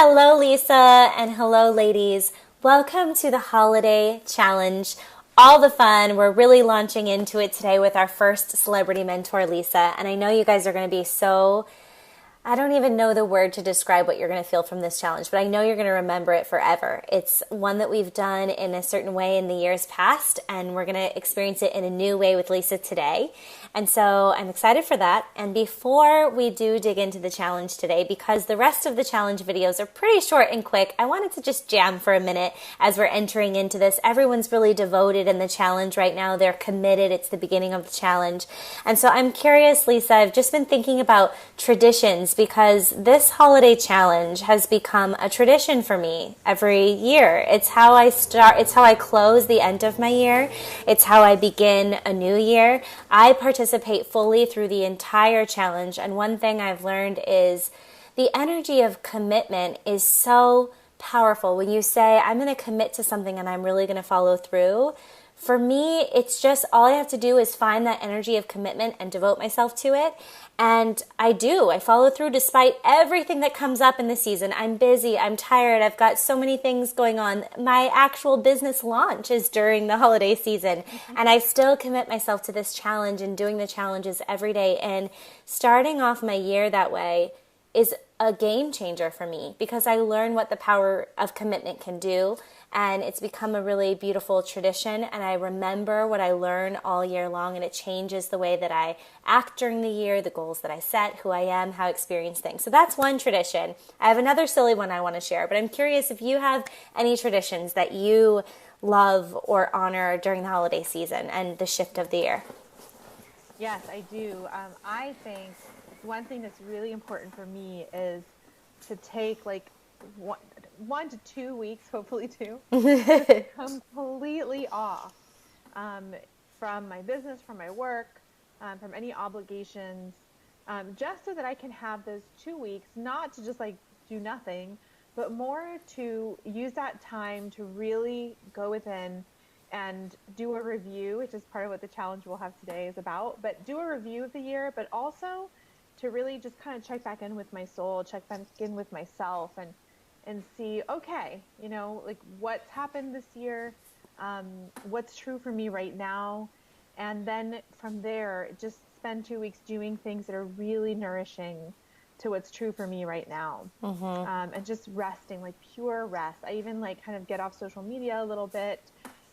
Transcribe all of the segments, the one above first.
Hello, Lisa, and hello, ladies. Welcome to the Holiday Challenge. All the fun. We're really launching into it today with our first celebrity mentor, Lisa. And I know you guys are going to be I don't even know the word to describe what you're going to feel from this challenge, but I know you're going to remember it forever. It's one that we've done in a certain way in the years past, and we're going to experience it in a new way with Lisa today. And so I'm excited for that. And before we do dig into the challenge today, because the rest of the challenge videos are pretty short and quick, I wanted to just jam for a minute as we're entering into this. Everyone's really devoted in the challenge right now. They're committed. It's the beginning of the challenge. And so I'm curious, Lisa, I've just been thinking about traditions, because this holiday challenge has become a tradition for me every year. It's how I start, it's how I close the end of my year. It's how I begin a new year. I participate fully through the entire challenge, and one thing I've learned is the energy of commitment is so powerful. When you say, I'm going to commit to something and I'm really going to follow through, for me, it's just all I have to do is find that energy of commitment and devote myself to it. And I do. I follow through despite everything that comes up in the season. I'm busy. I'm tired. I've got so many things going on. My actual business launch is during the holiday season. And I still commit myself to this challenge and doing the challenges every day. And starting off my year that way is a game changer for me, because I learn what the power of commitment can do. And it's become a really beautiful tradition, and I remember what I learn all year long, and it changes the way that I act during the year, the goals that I set, who I am, how I experience things. So that's one tradition. I have another silly one I want to share, but I'm curious if you have any traditions that you love or honor during the holiday season and the shift of the year. Yes, I do. I think one thing that's really important for me is to take like 1 to 2 weeks, hopefully two, completely off from my business, from my work, from any obligations, just so that I can have those 2 weeks, not to just like do nothing, but more to use that time to really go within and do a review, which is part of what the challenge we'll have today is about, but do a review of the year, but also to really just kind of check back in with my soul, check back in with myself, and see, okay, you know, like what's happened this year, what's true for me right now, and then from there, just spend 2 weeks doing things that are really nourishing to what's true for me right now, and just resting, like pure rest. I even like kind of get off social media a little bit,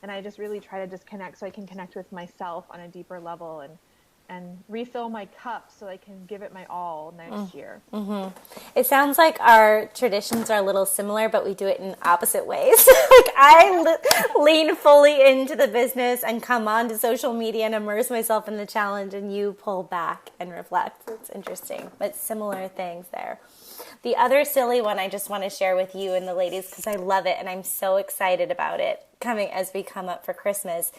and I just really try to disconnect so I can connect with myself on a deeper level and refill my cup so I can give it my all next year. It sounds like our traditions are a little similar, but we do it in opposite ways. Like I lean fully into the business and come on to social media and immerse myself in the challenge, and you pull back and reflect. It's interesting, but similar things there. The other silly one I just want to share with you and the ladies, because I love it and I'm so excited about it coming as we come up for Christmas.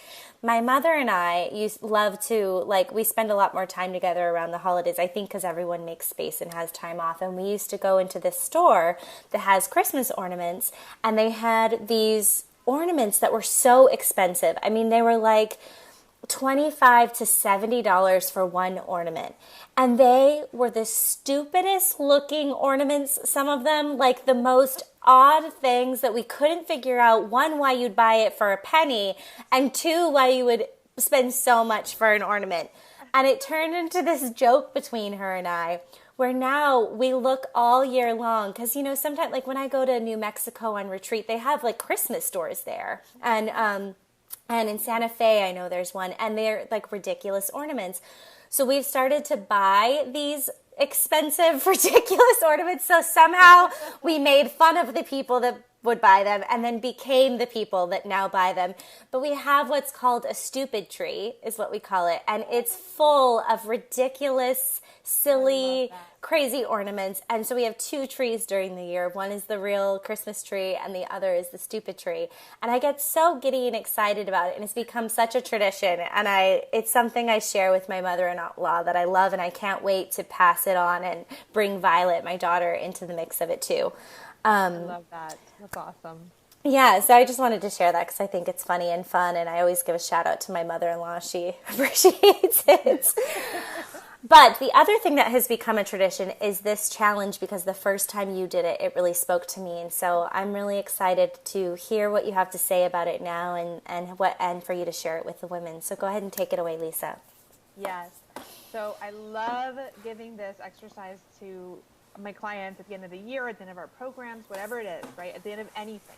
My mother and I love to, we spend a lot more time together around the holidays, I think because everyone makes space and has time off. And we used to go into this store that has Christmas ornaments, and they had these ornaments that were so expensive. I mean, they were like $25 to $70 for one ornament. And they were the stupidest looking ornaments, some of them, like the most odd things that we couldn't figure out, one, why you'd buy it for a penny, and two, why you would spend so much for an ornament. And it turned into this joke between her and I, where now we look all year long, because, you know, sometimes, like when I go to New Mexico on retreat, they have like Christmas stores there. And in Santa Fe, I know there's one, and they're like ridiculous ornaments. So we've started to buy these expensive, ridiculous ornaments. So somehow we made fun of the people that would buy them and then became the people that now buy them. But we have what's called a stupid tree, is what we call it. And it's full of ridiculous, silly, crazy ornaments. And so we have two trees during the year. One is the real Christmas tree and the other is the stupid tree. And I get so giddy and excited about it. And it's become such a tradition. And it's something I share with my mother-in-law that I love, and I can't wait to pass it on and bring Violet, my daughter, into the mix of it too. I love that. That's awesome. Yeah, so I just wanted to share that because I think it's funny and fun, and I always give a shout out to my mother-in-law. She appreciates it. But the other thing that has become a tradition is this challenge, because the first time you did it, it really spoke to me. And so I'm really excited to hear what you have to say about it now, and for you to share it with the women. So go ahead and take it away, Lisa. Yes. So I love giving this exercise to my clients at the end of the year, at the end of our programs, whatever it is, right? At the end of anything.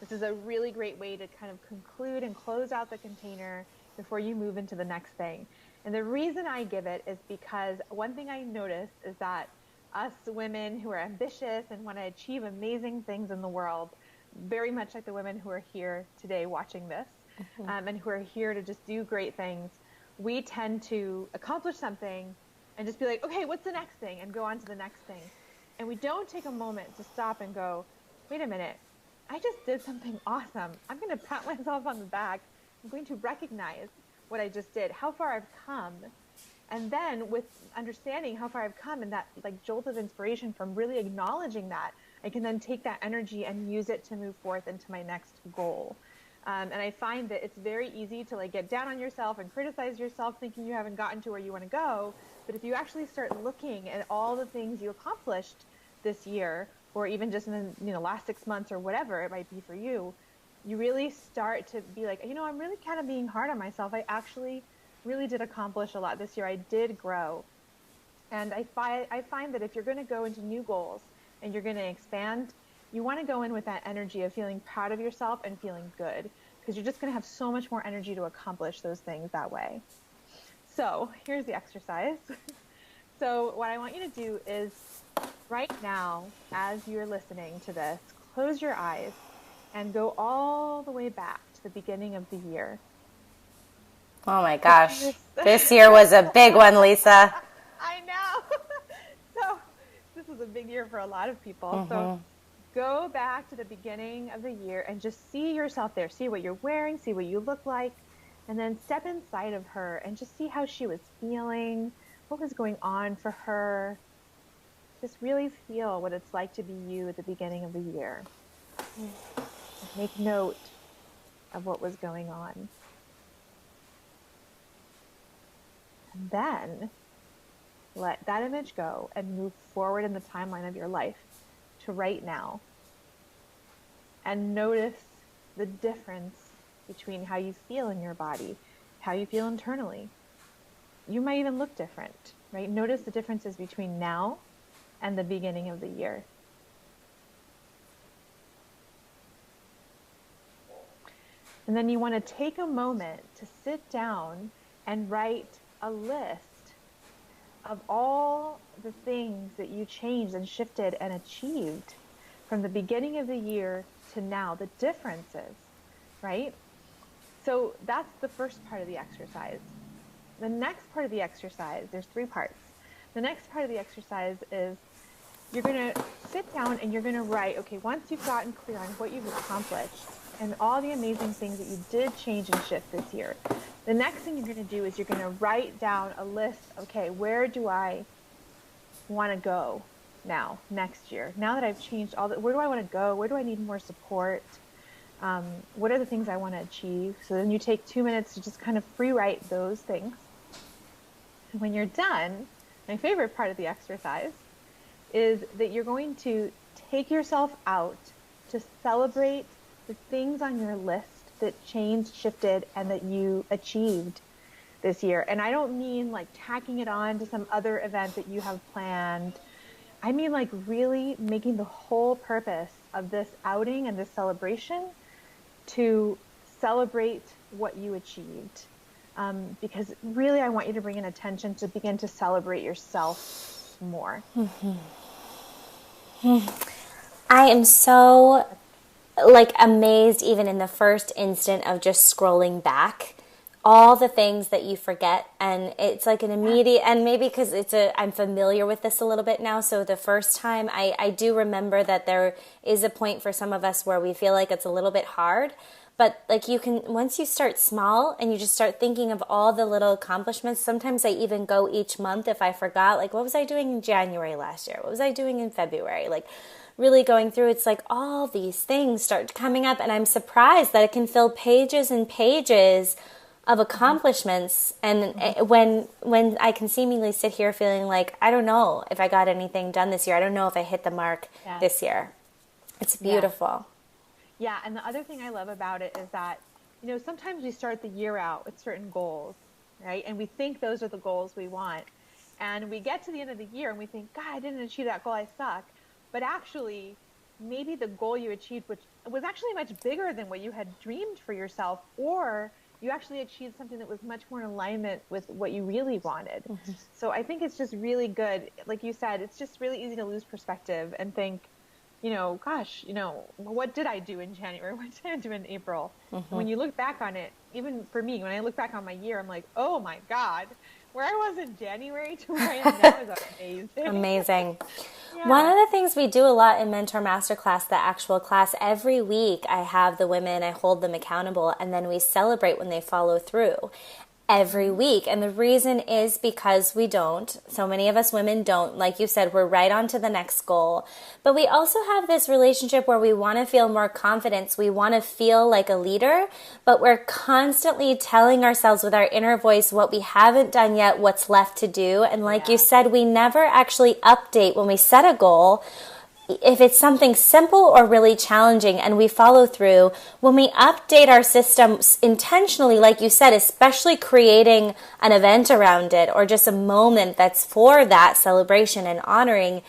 This is a really great way to kind of conclude and close out the container before you move into the next thing. And the reason I give it is because one thing I noticed is that us women who are ambitious and want to achieve amazing things in the world, very much like the women who are here today watching this, and who are here to just do great things, we tend to accomplish something and just be like, okay, what's the next thing? And go on to the next thing. And we don't take a moment to stop and go, wait a minute, I just did something awesome. I'm going to pat myself on the back. I'm going to recognize what I just did, how far I've come. And then with understanding how far I've come and that like jolt of inspiration from really acknowledging that, I can then take that energy and use it to move forth into my next goal. And I find that it's very easy to like get down on yourself and criticize yourself thinking you haven't gotten to where you want to go. But if you actually start looking at all the things you accomplished this year, or even just in the last 6 months or whatever it might be for you, you really start to be like, I'm really kind of being hard on myself. I actually really did accomplish a lot this year. I did grow. And I find that if you're going to go into new goals and you're going to expand, you want to go in with that energy of feeling proud of yourself and feeling good, because you're just going to have so much more energy to accomplish those things that way. So here's the exercise. So what I want you to do is right now, as you're listening to this, close your eyes and go all the way back to the beginning of the year. Oh my gosh. This year was a big one, Lisa. I know. So this was a big year for a lot of people. So go back to the beginning of the year and just see yourself there. See what you're wearing, see what you look like, and then step inside of her and just see how she was feeling, what was going on for her. Just really feel what it's like to be you at the beginning of the year. Make note of what was going on. And then let that image go and move forward in the timeline of your life to right now. And notice the difference between how you feel in your body, how you feel internally. You might even look different, right? Notice the differences between now and the beginning of the year. And then you want to take a moment to sit down and write a list of all the things that you changed and shifted and achieved from the beginning of the year to now, the differences, right? So that's the first part of the exercise. The next part of the exercise, there's 3 parts. The next part of the exercise is you're going to sit down and you're going to write, okay, once you've gotten clear on what you've accomplished and all the amazing things that you did change and shift this year, the next thing you're going to do is you're going to write down a list, okay, where do I want to go now, next year? Now that I've changed all that, where do I want to go? Where do I need more support? What are the things I want to achieve? So then you take 2 minutes to just kind of free write those things. And when you're done, my favorite part of the exercise is that you're going to take yourself out to celebrate the things on your list that changed, shifted, and that you achieved this year. And I don't mean like tacking it on to some other event that you have planned. I mean like really making the whole purpose of this outing and this celebration to celebrate what you achieved. Because really I want you to bring in attention to begin to celebrate yourself more. I am so like amazed even in the first instant of just scrolling back, all the things that you forget, and it's like an immediate, and maybe because I'm familiar with this a little bit now, so the first time I do remember that there is a point for some of us where we feel like it's a little bit hard, but like you can, once you start small and you just start thinking of all the little accomplishments, sometimes I even go each month if I forgot, like what was I doing in January last year? What was I doing in February? Like really going through, it's like all these things start coming up, and I'm surprised that it can fill pages and pages of accomplishments. And when I can seemingly sit here feeling like, I don't know if I got anything done this year. I don't know if I hit the mark this year. It's beautiful. Yeah. And the other thing I love about it is that, you know, sometimes we start the year out with certain goals, right? And we think those are the goals we want. And we get to the end of the year and we think, God, I didn't achieve that goal. I suck. But actually, maybe the goal you achieved, which was actually much bigger than what you had dreamed for yourself, or you actually achieved something that was much more in alignment with what you really wanted. So I think it's just really good. Like you said, it's just really easy to lose perspective and think, you know, gosh, you know, what did I do in January? What did I do in April? And when you look back on it, even for me, when I look back on my year, I'm like, oh my God, where I was in January to where I am now is amazing. Amazing. One of the things we do a lot in Mentor Masterclass, the actual class, every week I have the women, I hold them accountable, and then we celebrate when they follow through. Every week. And the reason is because we don't. So many of us women don't. Like you said, we're right on to the next goal. But we also have this relationship where we want to feel more confidence. We want to feel like a leader, but we're constantly telling ourselves with our inner voice what we haven't done yet, what's left to do. And like you said, we never actually update when we set a goal. If it's something simple or really challenging and we follow through, when we update our systems intentionally, like you said, especially creating an event around it or just a moment that's for that celebration and honoring,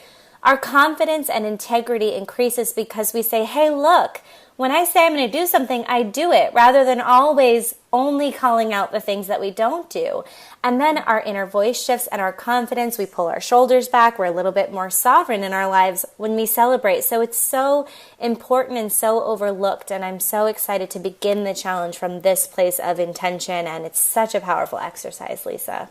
our confidence and integrity increases because we say, hey, look, when I say I'm going to do something, I do it, rather than always only calling out the things that we don't do. And then our inner voice shifts and our confidence, we pull our shoulders back, we're a little bit more sovereign in our lives when we celebrate. So it's so important and so overlooked, and I'm so excited to begin the challenge from this place of intention, and it's such a powerful exercise, Lisa.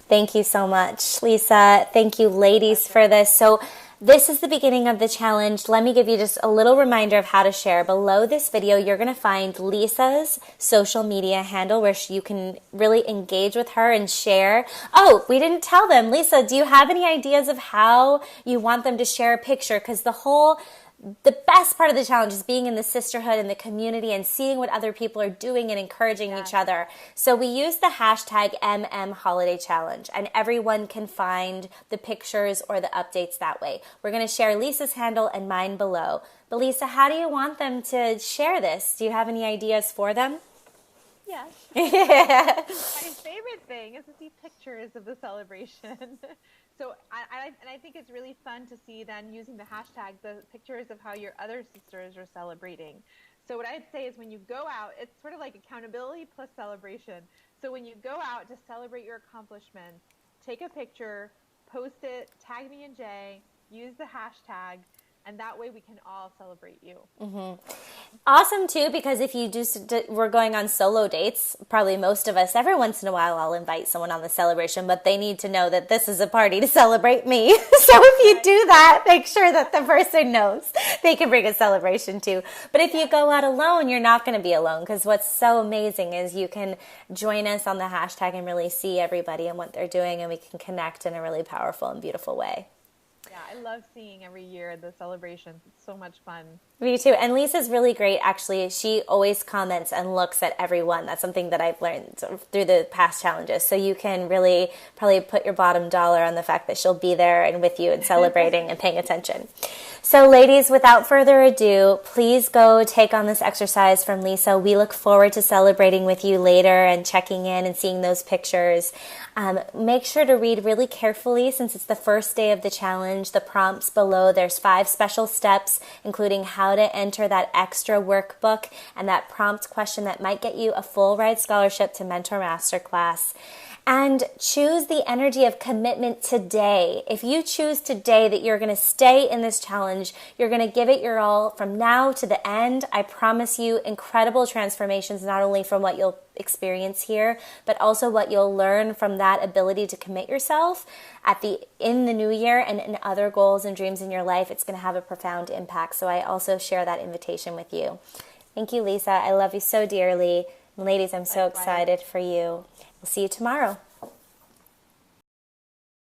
Thank you so much, Lisa. Thank you, ladies, for this. So this is the beginning of the challenge. Let me give you just a little reminder of how to share. Below this video, you're going to find Lisa's social media handle where you can really engage with her and share. Oh, we didn't tell them. Lisa, do you have any ideas of how you want them to share a picture? Because the best part of the challenge is being in the sisterhood and the community and seeing what other people are doing and encouraging each other. So we use the hashtag #HolidayChallenge, and everyone can find the pictures or the updates that way. We're going to share Lisa's handle and mine below. But Lisa, how do you want them to share this? Do you have any ideas for them? Yes. My favorite thing is to see pictures of the celebration. So I think it's really fun to see then using the hashtag, the pictures of how your other sisters are celebrating. So what I'd say is when you go out, it's sort of like accountability plus celebration. So when you go out to celebrate your accomplishments, take a picture, post it, tag me and Jay, use the hashtag, and that way we can all celebrate you. Awesome, too, because if you we're going on solo dates, probably most of us, every once in a while I'll invite someone on the celebration, but they need to know that this is a party to celebrate me. So if you do that, make sure that the person knows they can bring a celebration too. But if you go out alone, you're not going to be alone, because what's so amazing is you can join us on the hashtag and really see everybody and what they're doing, and we can connect in a really powerful and beautiful way. Yeah, I love seeing every year the celebrations. It's so much fun. Me too. And Lisa's really great, actually. She always comments and looks at everyone. That's something that I've learned through the past challenges. So you can really probably put your bottom dollar on the fact that she'll be there and with you and celebrating and paying attention. So ladies, without further ado, please go take on this exercise from Lisa. We look forward to celebrating with you later and checking in and seeing those pictures. Make sure to read really carefully, since it's the first day of the challenge, the prompts below. There's 5 special steps, including how to enter that extra workbook and that prompt question that might get you a full ride scholarship to Mentor Masterclass. And choose the energy of commitment today. If you choose today that you're going to stay in this challenge, you're going to give it your all from now to the end, I promise you incredible transformations, not only from what you'll experience here, but also what you'll learn from that ability to commit yourself in the new year and in other goals and dreams in your life. It's going to have a profound impact. So I also share that invitation with you. Thank you, Lisa. I love you so dearly. And ladies, I'm so excited for you. We'll see you tomorrow.